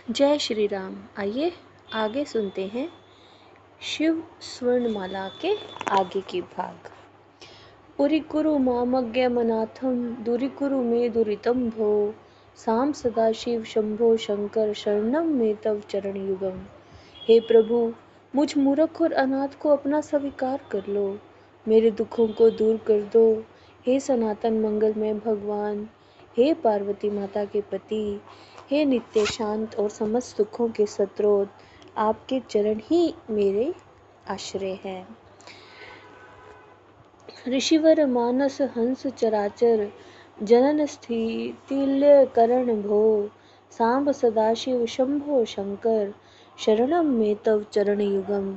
जय श्री राम। आइए आगे सुनते हैं शिव स्वर्णमाला के आगे की भाग। उरिकुरु मामज्ञ मनाथम दुरिकुरु मे दुरितम भो साम सदाशिव शंभो शंकर शरणम में तव चरण युगम। हे प्रभु, मुझ मूर्ख और अनाथ को अपना स्वीकार कर लो, मेरे दुखों को दूर कर दो। हे सनातन मंगलमय भगवान, हे पार्वती माता के पति, हे नित्य शांत और समस्त सुखों के स्रोत, आपके चरण ही मेरे आश्रय हैं। ऋषिवर मानस हंस चराचर जनन स्थितिल्य करण भो सांब सदाशिव शंभो शंकर शरणम में तव चरण युगम।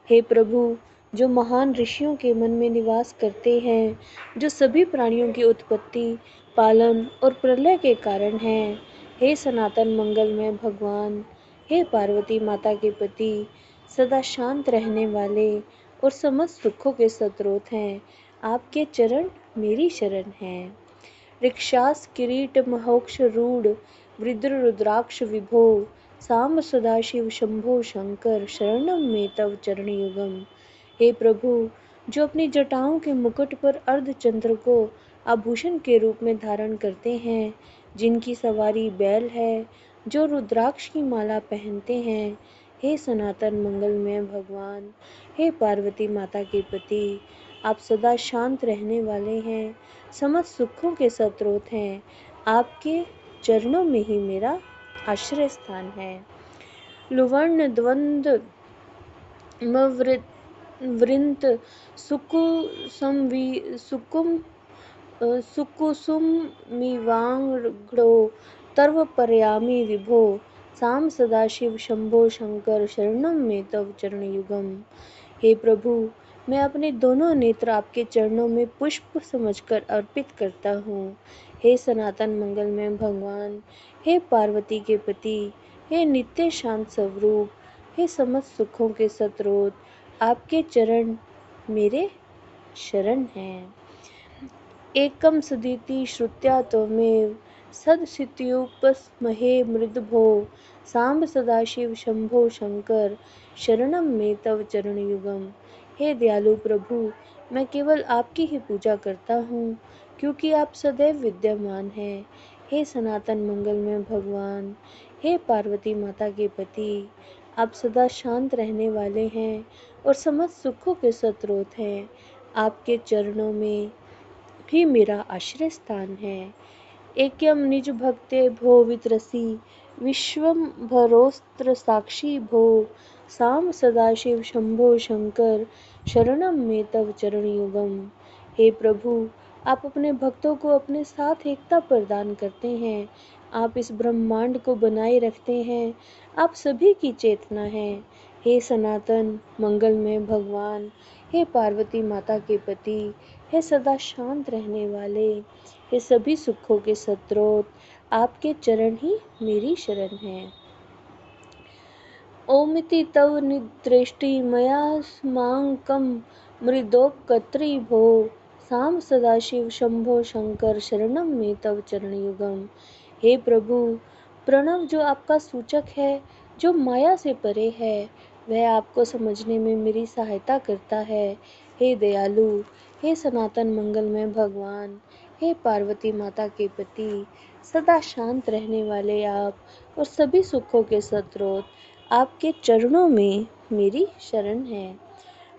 हे प्रभु, जो महान ऋषियों के मन में निवास करते हैं, जो सभी प्राणियों की उत्पत्ति, पालन और प्रलय के कारण हैं, हे सनातन मंगलमय भगवान, हे पार्वती माता के पति, सदा शांत रहने वाले और समस्त सुखों के स्रोत हैं, आपके चरण मेरी शरण हैं। रिक्षास किरीट महोक्ष रूढ़ वृद्र रुद्राक्ष विभो सांब सदाशिव शंभो शंकर शरणम में तव चरण युगम। हे प्रभु, जो अपनी जटाओं के मुकुट पर अर्धचंद्र को आभूषण के रूप में धारण करते हैं, जिनकी सवारी बैल है, जो रुद्राक्ष की माला पहनते हैं, हे सनातन मंगलमय भगवान, हे पार्वती माता के पति, आप सदा शांत रहने वाले हैं, समस्त सुखों के स्रोत हैं, आपके चरणों में ही मेरा आश्रय स्थान है। लुवर्ण द्वंद वृंत सुकुसुमिवांगो तर्वपर्यामि विभो साम सदाशिव शंभो शंकर शरणम में तव चरण युगम। हे प्रभु, मैं अपने दोनों नेत्र आपके चरणों में पुष्प समझकर अर्पित करता हूँ। हे सनातन मंगलमय भगवान, हे पार्वती के पति, हे नित्य शांत स्वरूप, हे समस्त सुखों के स्रोत, आपके चरण मेरे शरण हैं। एकम सदिति श्रुत्या त्वमेव सदसित्युपस्महे मृदभो सांब सदाशिव शंभो शंकर शरणम में तव चरण युगम। हे दयालु प्रभु, मैं केवल आपकी ही पूजा करता हूँ, क्योंकि आप सदैव विद्यमान हैं। हे सनातन मंगलमय भगवान, हे पार्वती माता के पति, आप सदा शांत रहने वाले हैं और समस्त सुखों के स्रोत हैं, आपके चरणों में ही मेरा आश्रय स्थान है। एकयम निज भक्ते भो वित्रसी विश्वम्भरोस्त्र साक्षी भो साम सदाशिव शंभो शंकर शरणम में तव चरण युगम। हे प्रभु, आप अपने भक्तों को अपने साथ एकता प्रदान करते हैं, आप इस ब्रह्मांड को बनाए रखते हैं, आप सभी की चेतना हैं। हे सनातन मंगलमय भगवान, हे पार्वती माता के पति, हे सदा शांत रहने वाले, हे सभी सुखों के स्रोत, आपके चरण ही मेरी शरण हैं। ओमिति तव निदृष्टि मया स्माकं मृदोपकत्री भो साम सदाशिव शंभो शंकर शरणम में तव चरण युगम। हे प्रभु, प्रणव जो आपका सूचक है, जो माया से परे है, वह आपको समझने में मेरी सहायता करता है। हे दयालु, हे सनातन मंगलमय भगवान, हे पार्वती माता के पति, सदा शांत रहने वाले आप और सभी सुखों के स्रोत, आपके चरणों में मेरी शरण है।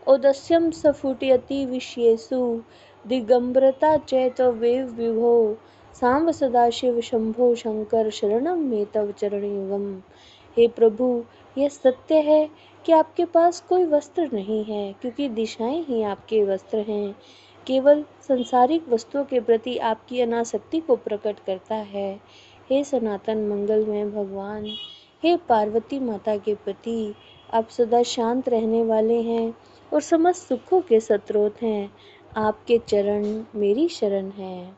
औदस्यम स्फुटयति विश्येषु दिगंबरता चैतवेव विभो सांब सदाशिव शंभो शंकर शरणम में तव चरण युगम। हे प्रभु, यह सत्य है कि आपके पास कोई वस्त्र नहीं है, क्योंकि दिशाएं ही आपके वस्त्र हैं। केवल संसारिक वस्तुओं के प्रति आपकी अनासक्ति को प्रकट करता है। हे सनातन मंगलमय भगवान, हे पार्वती माता के पति, आप सदा शांत रहने वाले हैं और समस्त सुखों के स्रोत हैं, आपके चरण मेरी शरण है।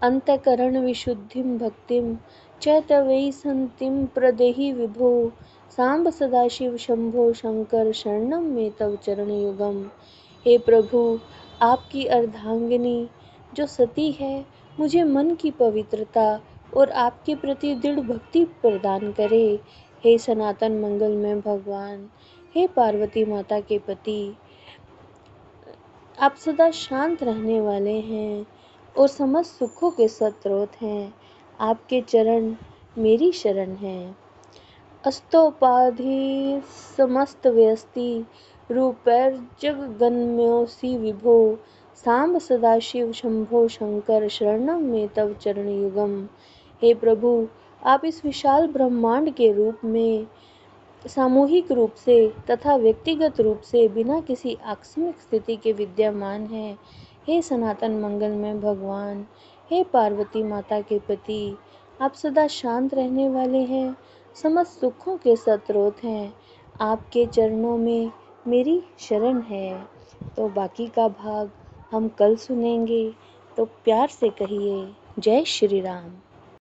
अंतःकरण विशुद्धिं भक्तिं च तवै संतिं प्रदेहि विभो सांब सदाशिव शंभो शंकर शरणम में तव चरण युगम। हे प्रभु, आपकी अर्धांगिनी जो सती है, मुझे मन की पवित्रता और आपके प्रति दृढ़ भक्ति प्रदान करे। हे सनातन मंगलमय भगवान, हे पार्वती माता के पति, आप सदा शांत रहने वाले हैं और समस्त सुखों के स्रोत हैं। आपके चरण मेरी शरण हैं। अस्तोपाधि समस्त व्यस्ति रूपैर जगगन्मोऽसि विभो, सांब सदाशिव शंभो शंकर शरणं मे तव चरण युगम। हे प्रभु, आप इस विशाल ब्रह्मांड के रूप में सामूहिक रूप से तथा व्यक्तिगत रूप से बिना किसी आकस्मिक स्थिति के विद्यमान हैं। हे सनातन मंगलमय भगवान, हे पार्वती माता के पति, आप सदा शांत रहने वाले हैं, समस्त सुखों के स्रोत हैं। आपके चरणों में मेरी शरण है। तो बाकी का भाग हम कल सुनेंगे। तो प्यार से कहिए जय श्री राम।